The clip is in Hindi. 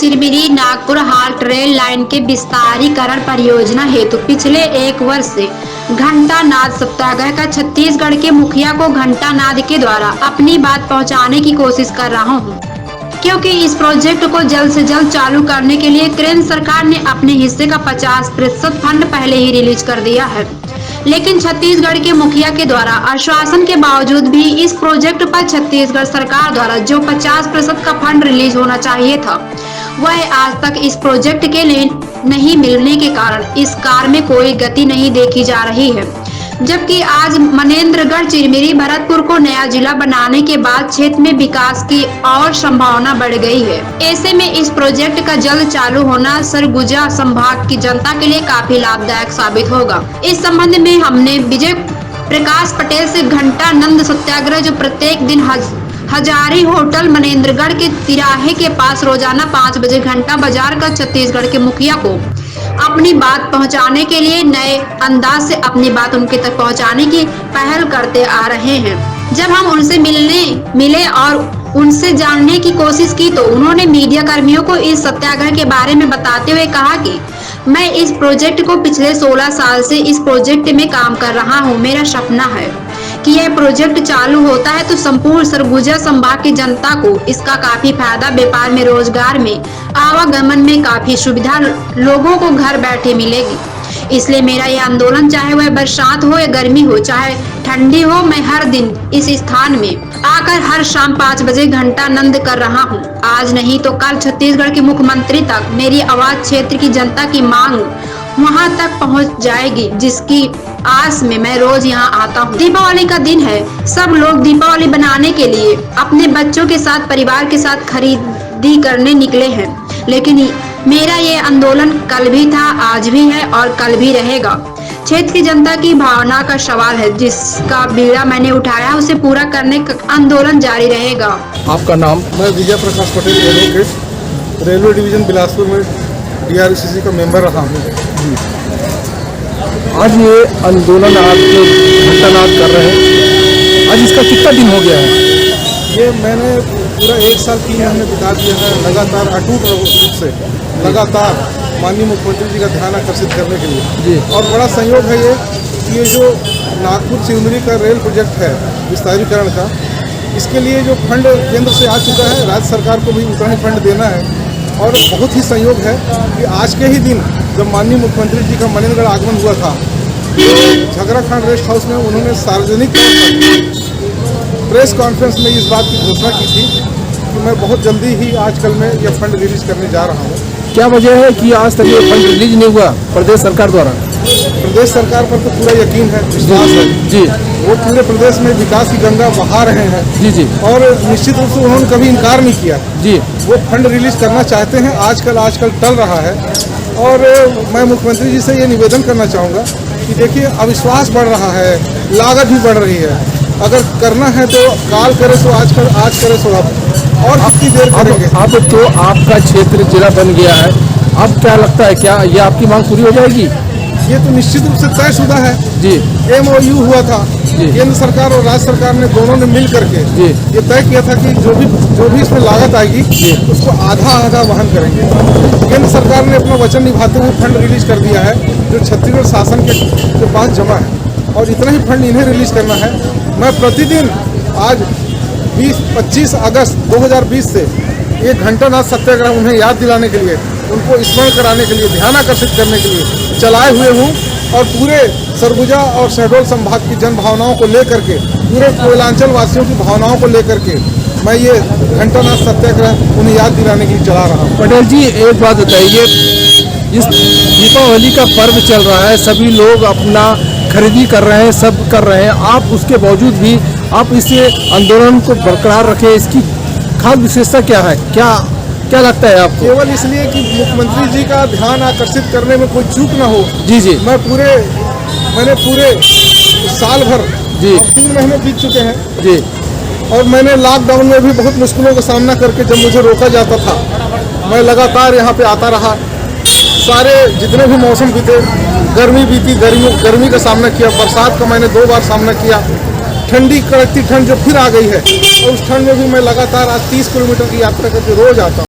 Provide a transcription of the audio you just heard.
Chirmiri Nagpur halt rail line के विस्तारीकरण परियोजना हेतु पिछले 1 वर्ष से घंटानाद सत्याग्रह का छत्तीसगढ़ के मुखिया को घंटानाद के द्वारा अपनी बात पहुंचाने की कोशिश कर रहा हूं, क्योंकि इस प्रोजेक्ट को जल्द से जल्द चालू करने के लिए केंद्र सरकार ने अपने हिस्से का 50% फंड पहले ही रिलीज कर दिया है। लेकिन छत्तीसगढ़ के मुखिया के द्वारा आश्वासन के बावजूद भी इस प्रोजेक्ट पर छत्तीसगढ़ सरकार द्वारा जो 50% का फंड रिलीज होना चाहिए था, वह आज तक इस प्रोजेक्ट के लिए नहीं मिलने के कारण इस कार्य में कोई गति नहीं देखी जा रही है। जबकि आज मनेन्द्रगढ़ चिरमिरी भरतपुर को नया जिला बनाने के बाद क्षेत्र में विकास की और संभावना बढ़ गई है। ऐसे में इस प्रोजेक्ट का जल्द चालू होना सरगुजा संभाग की जनता के लिए काफी लाभदायक साबित होगा। इस संबंध में हमने विजय प्रकाश पटेल से घंटानंद सत्याग्रह जो प्रत्येक दिन हजारी होटल मनेन्द्रगढ़ के तिराहे के पास रोजाना 5 बजे घंटा बाजार का छत्तीसगढ़ के मुखिया को अपनी बात पहुंचाने के लिए नए अंदाज से अपनी बात उनके तक पहुंचाने की पहल करते आ रहे हैं। जब हम उनसे मिले और उनसे जानने की कोशिश की तो उन्होंने मीडिया कर्मियों को इस सत्याग्रह के बारे में बताते हुए कहा कि मैं इस प्रोजेक्ट को पिछले 16 साल से इस प्रोजेक्ट में काम कर रहा हूं। मेरा सपना है कि यह प्रोजेक्ट चालू होता है तो संपूर्ण सरगुजा संभाग की जनता को इसका काफी फायदा, व्यापार में, रोजगार में, आवागमन में काफी सुविधा लोगों को घर बैठे मिलेगी। इसलिए मेरा यह आंदोलन, चाहे वह बरसात हो या गर्मी हो, चाहे ठंडी हो, मैं हर दिन इस स्थान में आकर हर शाम 5 बजे घंटानंद कर रहा हूं। आज नहीं तो कल छत्तीसगढ़ के मुख्यमंत्री तक मेरी आवाज क्षेत्र की जनता की मांग वहां तक पहुंच जाएगी, जिसकी आस में मैं रोज यहां आता हूं। दीपावली का दिन है, सब लोग दीपावली बनाने के लिए अपने बच्चों के साथ, परिवार के साथ खरीदी करने निकले हैं। लेकिन मेरा ये आंदोलन कल भी था, आज भी है और कल भी रहेगा। क्षेत्र की जनता की भावना का सवाल है, जिसका बीड़ा मैंने उठाया उसे पूरा करने का आंदोलन जारी रहेगा। आपका नाम? मैं Vijay Prakash Patel, advocate, railway division Bilaspur में DRCC का मेंबर रहा हूँ। आज ये आंदोलन आप जो घंटानाद कर रहे हैं, आज इसका कितना दिन हो गया है? ये मैंने पूरा 1 साल 3 महीने बिता दिया है लगातार अटूट रूप से, लगातार माननीय मुख्यमंत्री जी का ध्यान आकर्षित करने के लिए जी। और बड़ा संयोग है ये जो नागपुर चिरमिरी का रेल प्रोजेक्ट है विस्तारीकरण का, इसके लिए जो फंड केंद्र से आ चुका है, राज्य सरकार को भी उतना ही फंड देना है। और बहुत ही संयोग है कि आज के ही दिन जब माननीय मुख्यमंत्री जी का मनेन्द्रगढ़ आगमन हुआ था, तो झगराखांड रेस्ट हाउस में उन्होंने सार्वजनिक तौर पर प्रेस कॉन्फ्रेंस में इस बात की घोषणा की थी कि मैं बहुत जल्दी ही आजकल में यह फंड रिलीज करने जा रहा हूँ। क्या वजह है कि आज तक ये फंड रिलीज नहीं हुआ प्रदेश सरकार द्वारा? प्रदेश सरकार पर तो पूरा यकीन है, विश्वास है जी। वो पूरे प्रदेश में विकास की गंगा बहा रहे हैं जी। और निश्चित रूप से उन्होंने कभी इनकार नहीं किया जी। वो फंड रिलीज करना चाहते हैं। आजकल टल रहा है और मैं मुख्यमंत्री जी से ये निवेदन करना चाहूँगा कि देखिए, अविश्वास बढ़ रहा है, लागत भी बढ़ रही है। अगर करना है तो काल करे तो आज करे सो अब, और कितनी देर करेंगे? अब तो आपका क्षेत्र जिला बन गया है, अब क्या लगता है, क्या ये आपकी मांग पूरी हो जाएगी? ये तो निश्चित रूप से तयशुदा है जी। MOU हुआ था, केंद्र सरकार और राज्य सरकार ने दोनों ने मिल करके ये तय किया था कि जो भी इसमें लागत आएगी उसको आधा वहन करेंगे। केंद्र सरकार ने अपना वचन निभाते हुए फंड रिलीज कर दिया है, जो छत्तीसगढ़ शासन के पास जमा है, और इतना ही फंड इन्हें रिलीज करना है। मैं प्रतिदिन आज 25 अगस्त 2020 से ये घंटानाद सत्याग्रह उन्हें याद दिलाने के लिए, उनको स्मरण कराने के लिए, ध्यान आकर्षित करने के लिए चलाए हुए हूँ। और पूरे सरगुजा और शहडोल संभाग की जन भावनाओं को लेकर के, पूरे कोयलांचल वासियों की भावनाओं को लेकर के मैं ये घंटानाद सत्याग्रह उन्हें याद दिलाने के लिए चला रहा हूँ। पटेल जी, एक बात बताइए, इस दीपावली का पर्व चल रहा है, सभी लोग अपना खरीदी कर रहे हैं, सब कर रहे हैं, आप उसके बावजूद भी आप इस आंदोलन को बरकरार रखें, इसकी खास विशेषता क्या है? क्या लगता है आपको? केवल इसलिए कि मुख्यमंत्री जी का ध्यान आकर्षित करने में कोई चूक ना हो। जी। मैंने पूरे साल भर जी, 3 महीने बीत चुके हैं जी, और मैंने लॉकडाउन में भी बहुत मुश्किलों का सामना करके, जब मुझे रोका जाता था, मैं लगातार यहाँ पे आता रहा। सारे जितने भी मौसम बीते, गर्मी बीती, गर्मी का सामना किया, बरसात का मैंने 2 बार सामना किया, ठंडी कड़कती ठंड जो फिर आ गई है, और उस ठंड में भी मैं लगातार आज 30 किलोमीटर की यात्रा करके रोज आता हूँ।